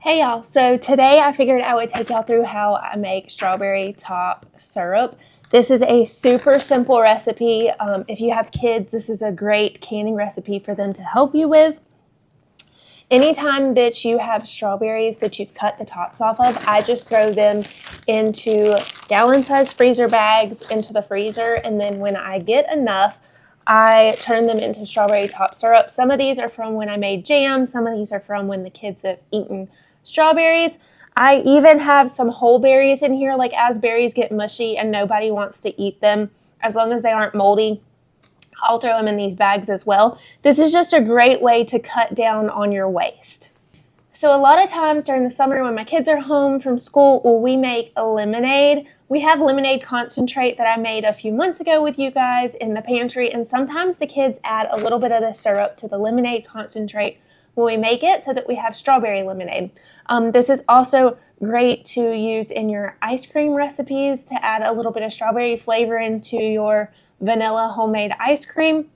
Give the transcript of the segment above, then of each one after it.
Hey y'all, so today I figured I would take y'all through how I make strawberry top syrup. This is a super simple recipe. If you have kids, this is a great canning recipe for them to help you with. Anytime that you have strawberries that you've cut the tops off of, I just throw them into gallon-sized freezer bags into the freezer, and then when I get enough, I turn them into strawberry top syrup. Some of these are from when I made jam, some of these are from when the kids have eaten strawberries. I even have some whole berries in here, like as berries get mushy and nobody wants to eat them, as long as they aren't moldy, I'll throw them in these bags as well. This is just a great way to cut down on your waste. So a lot of times during the summer when my kids are home from school, we make a lemonade. We have lemonade concentrate that I made a few months ago with you guys in the pantry, and sometimes the kids add a little bit of the syrup to the lemonade concentrate when we make it so that we have strawberry lemonade. This is also great to use in your ice cream recipes to add a little bit of strawberry flavor into your vanilla homemade ice cream.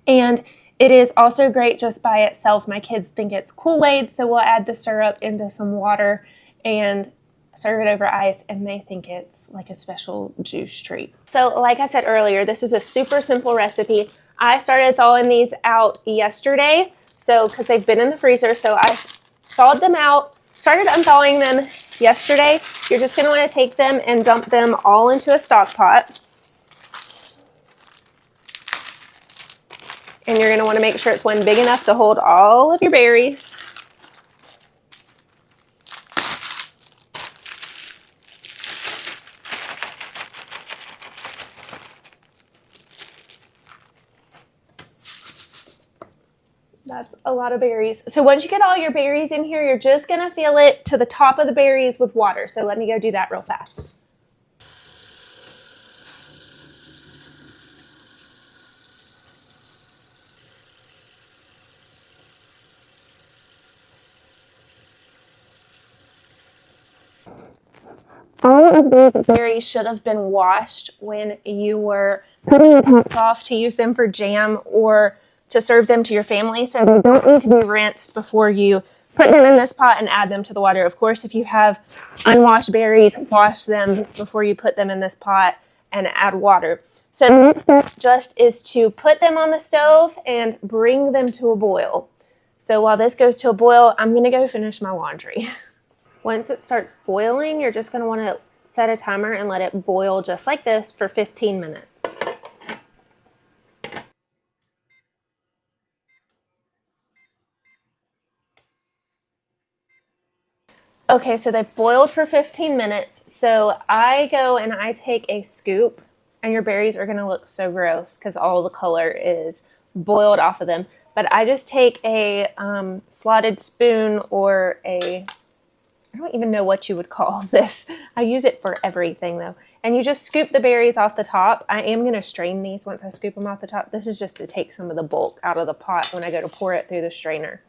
And it is also great just by itself. My kids think it's Kool-Aid, so we'll add the syrup into some water and serve it over ice, and they think it's like a special juice treat. So like I said earlier, this is a super simple recipe. I started thawing these out yesterday, because they've been in the freezer, so I thawed them out, started unthawing them yesterday. You're just going to want to take them and dump them all into a stock pot. And you're going to want to make sure it's one big enough to hold all of your berries. That's a lot of berries. So once you get all your berries in here, you're just going to fill it to the top of the berries with water. So let me go do that real fast. All of these berries should have been washed when you were putting the tops off to use them for jam or to serve them to your family. So they don't need to be rinsed before you put them in this pot and add them to the water. Of course, if you have unwashed berries, wash them before you put them in this pot and add water. So the next step just is to put them on the stove and bring them to a boil. So while this goes to a boil, I'm going to go finish my laundry. Once it starts boiling, you're just going to want to set a timer and let it boil just like this for 15 minutes. Okay, so they've boiled for 15 minutes. So I go and I take a scoop, and your berries are going to look so gross because all the color is boiled off of them. But I just take a slotted spoon or I don't even know what you would call this. I use it for everything though. And you just scoop the berries off the top. I am going to strain these once I scoop them off the top. This is just to take some of the bulk out of the pot when I go to pour it through the strainer.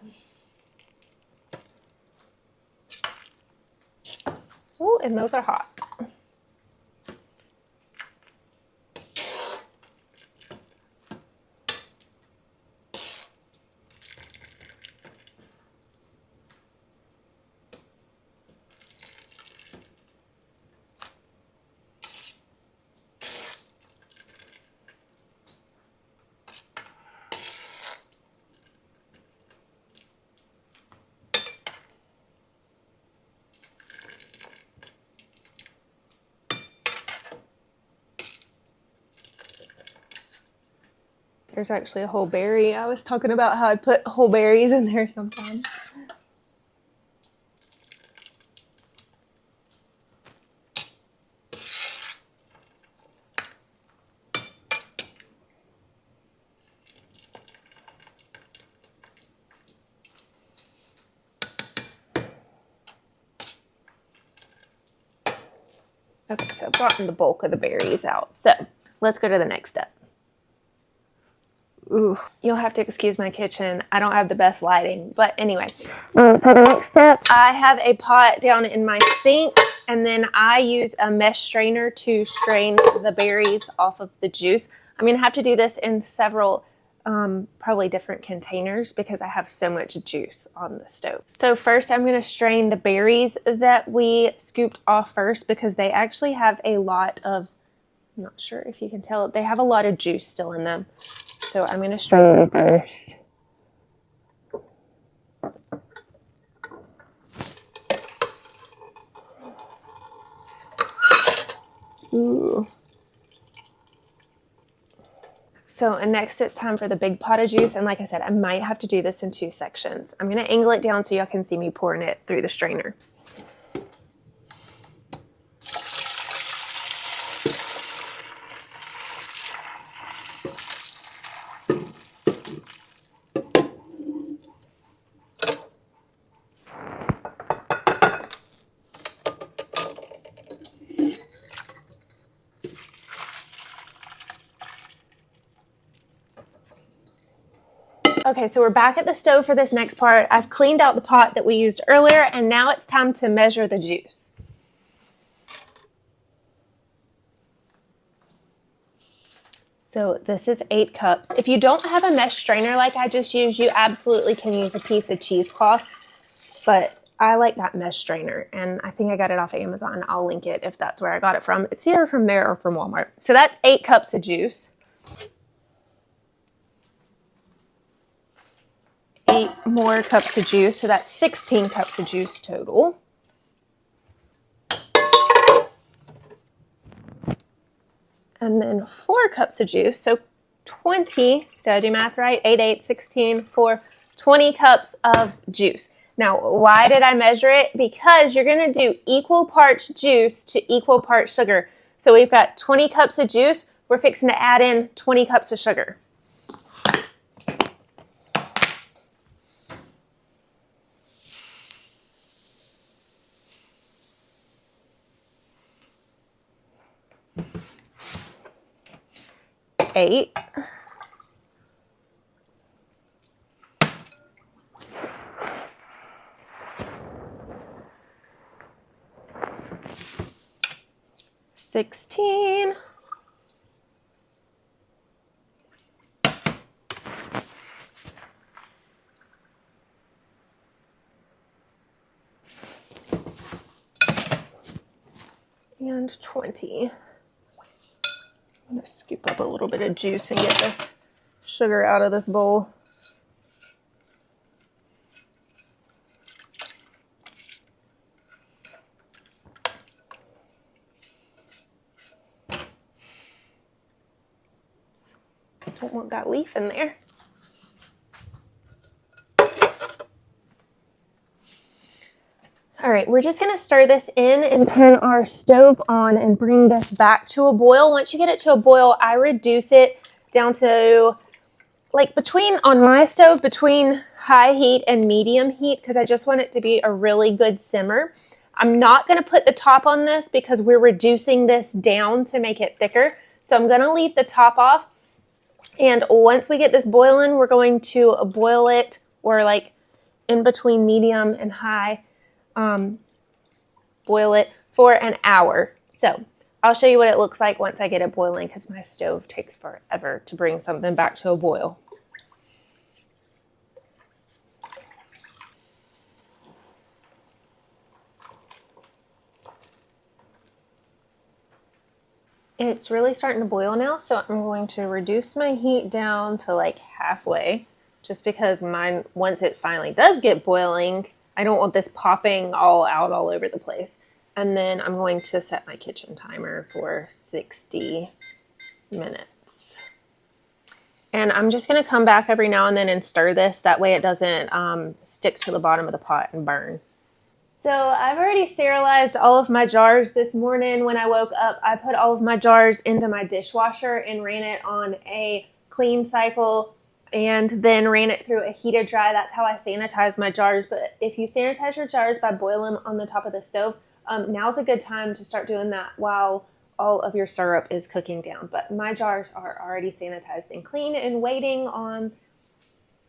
Oh, and those are hot. There's actually a whole berry. I was talking about how I put whole berries in there sometimes. Okay, so I've gotten the bulk of the berries out. So let's go to the next step. Ooh, you'll have to excuse my kitchen. I don't have the best lighting, but anyway. So the next step, I have a pot down in my sink, and then I use a mesh strainer to strain the berries off of the juice. I'm going to have to do this in several probably different containers because I have so much juice on the stove. So first I'm going to strain the berries that we scooped off first because they actually have a lot of, I'm not sure if you can tell, they have a lot of juice still in them. So I'm going to strain them first. Ooh. So next it's time for the big pot of juice. And like I said, I might have to do this in 2 sections. I'm going to angle it down so y'all can see me pouring it through the strainer. Okay, so we're back at the stove for this next part. I've cleaned out the pot that we used earlier, and now it's time to measure the juice. So this is 8 cups. If you don't have a mesh strainer like I just used, you absolutely can use a piece of cheesecloth, but I like that mesh strainer, and I think I got it off of Amazon. I'll link it if that's where I got it from. It's either from there or from Walmart. So that's 8 cups of juice. 8 more cups of juice, so that's 16 cups of juice total. And then 4 cups of juice, so 20, did I do math right? 8, 8, 16, 4, 20 cups of juice. Now, why did I measure it? Because you're going to do equal parts juice to equal parts sugar. So we've got 20 cups of juice, we're fixing to add in 20 cups of sugar. Eight. $16. And 20. I'm going to scoop up a little bit of juice and get this sugar out of this bowl. Don't want that leaf in there. All right, we're just gonna stir this in and turn our stove on and bring this back to a boil. Once you get it to a boil, I reduce it down to like on my stove, between high heat and medium heat, because I just want it to be a really good simmer. I'm not gonna put the top on this because we're reducing this down to make it thicker. So I'm gonna leave the top off. And once we get this boiling, we're going to boil it, or like in between medium and high, boil it for an hour. So I'll show you what it looks like once I get it boiling, because my stove takes forever to bring something back to a boil. It's really starting to boil now, so I'm going to reduce my heat down to like halfway, just because mine, once it finally does get boiling, I don't want this popping all out all over the place. And then I'm going to set my kitchen timer for 60 minutes. And I'm just going to come back every now and then and stir this. That way it doesn't stick to the bottom of the pot and burn. So I've already sterilized all of my jars this morning. When I woke up, I put all of my jars into my dishwasher and ran it on a clean cycle and then ran it through a heated dry. That's how I sanitize my jars. But if you sanitize your jars by boiling them on the top of the stove, now's a good time to start doing that while all of your syrup is cooking down. But my jars are already sanitized and clean and waiting on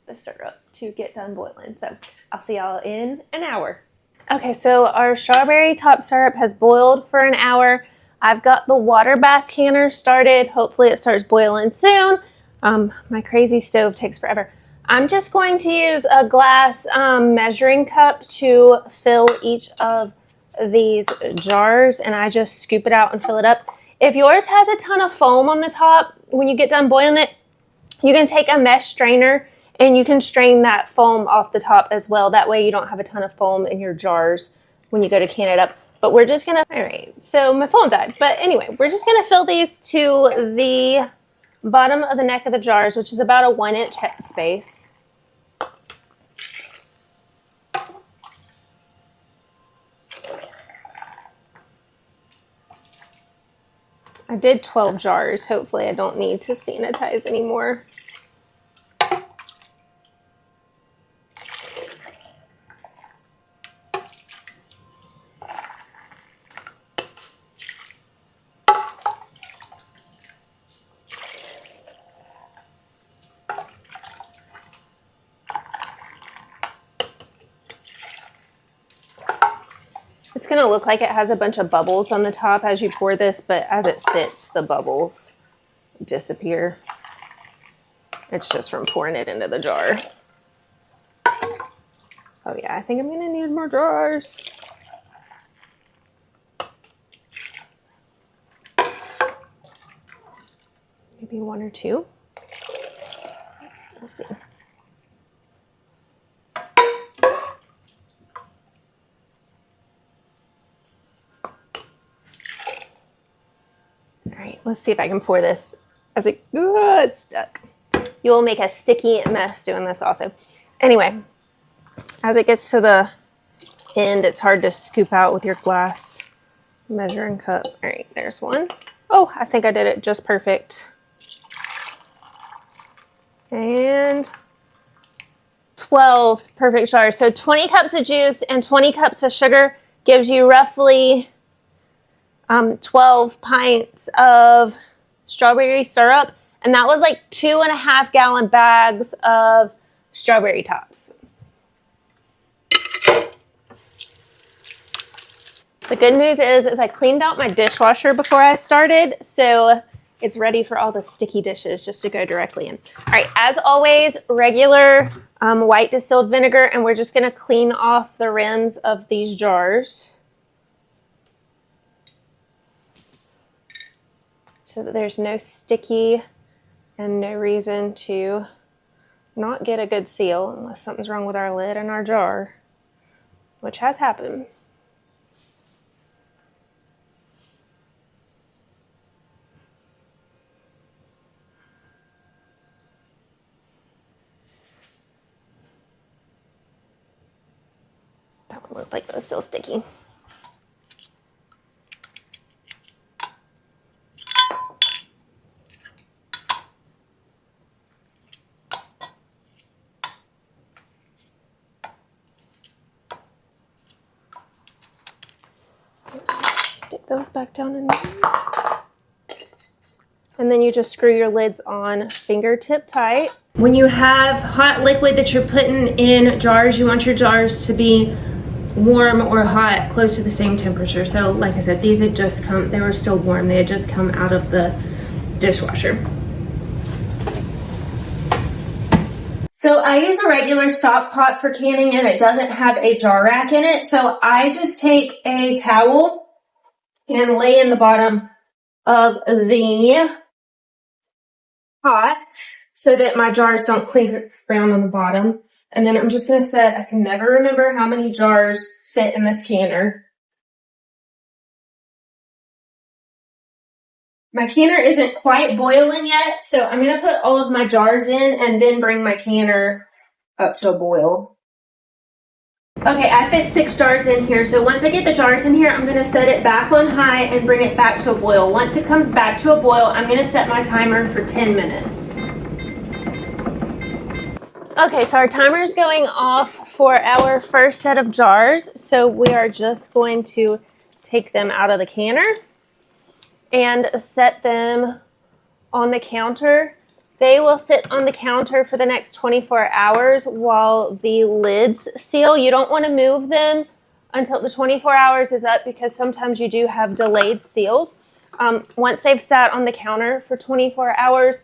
the syrup to get done boiling. So I'll see y'all in an hour. Okay, so our strawberry top syrup has boiled for an hour. I've got the water bath canner started. Hopefully it starts boiling soon. My crazy stove takes forever. I'm just going to use a glass measuring cup to fill each of these jars, and I just scoop it out and fill it up. If yours has a ton of foam on the top, when you get done boiling it, you can take a mesh strainer and you can strain that foam off the top as well. That way you don't have a ton of foam in your jars when you go to can it up. But we're just gonna, all right, so my phone died. But anyway, we're just gonna fill these to the bottom of the neck of the jars, which is about a 1-inch head space. I did 12 jars. Hopefully I don't need to sanitize anymore. It's going to look like it has a bunch of bubbles on the top as you pour this, but as it sits, the bubbles disappear. It's just from pouring it into the jar. Oh yeah, I think I'm going to need more jars. Maybe 1 or 2. We'll see. All right, let's see if I can pour this as it's stuck. You'll make a sticky mess doing this also. Anyway, as it gets to the end, it's hard to scoop out with your glass measuring cup. All right, there's one. Oh, I think I did it just perfect. And 12 perfect jars. So 20 cups of juice and 20 cups of sugar gives you roughly 12 pints of strawberry syrup. And that was like 2.5 gallon bags of strawberry tops. The good news is I cleaned out my dishwasher before I started, so it's ready for all the sticky dishes just to go directly in. All right, as always, regular white distilled vinegar, and we're just gonna clean off the rims of these jars so that there's no sticky and no reason to not get a good seal unless something's wrong with our lid and our jar, which has happened. That one looked like it was still sticky. Stick those back down in there. And then you just screw your lids on fingertip tight. When you have hot liquid that you're putting in jars, you want your jars to be warm or hot, close to the same temperature. So like I said, these had just come, they were still warm. They had just come out of the dishwasher. So I use a regular stock pot for canning and it doesn't have a jar rack in it. So I just take a towel and lay in the bottom of the pot so that my jars don't clink around on the bottom. And then I'm just going to set, I can never remember how many jars fit in this canner. My canner isn't quite boiling yet, so I'm going to put all of my jars in and then bring my canner up to a boil. Okay, I fit 6 jars in here, so once I get the jars in here, I'm going to set it back on high and bring it back to a boil. Once it comes back to a boil, I'm going to set my timer for 10 minutes. Okay, so our timer is going off for our first set of jars, so we are just going to take them out of the canner and set them on the counter. They will sit on the counter for the next 24 hours while the lids seal. You don't want to move them until the 24 hours is up because sometimes you do have delayed seals. Once they've sat on the counter for 24 hours,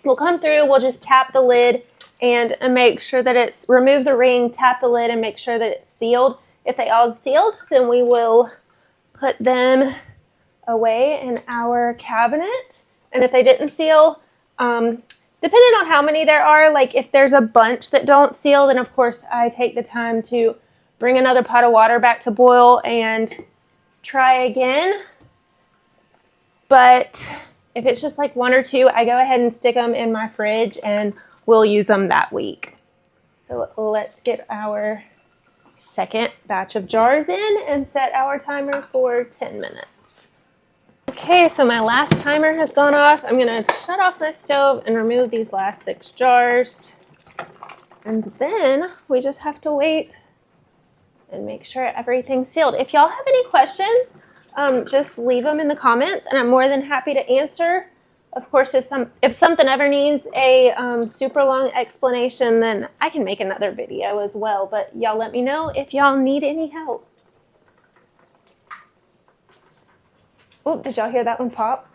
We'll come through, we'll just tap the lid and make sure that it's, remove the ring, tap the lid and make sure that it's sealed. If they all sealed, then we will put them away in our cabinet. And if they didn't seal, depending on how many there are, like if there's a bunch that don't seal, then of course I take the time to bring another pot of water back to boil and try again. But if it's just like one or two, I go ahead and stick them in my fridge and we'll use them that week. So let's get our second batch of jars in and set our timer for 10 minutes. Okay, so my last timer has gone off. I'm gonna shut off my stove and remove these last 6 jars. And then we just have to wait and make sure everything's sealed. If y'all have any questions, just leave them in the comments and I'm more than happy to answer. Of course, if something ever needs a super long explanation, then I can make another video as well. But y'all let me know if y'all need any help. Oh, did y'all hear that one pop?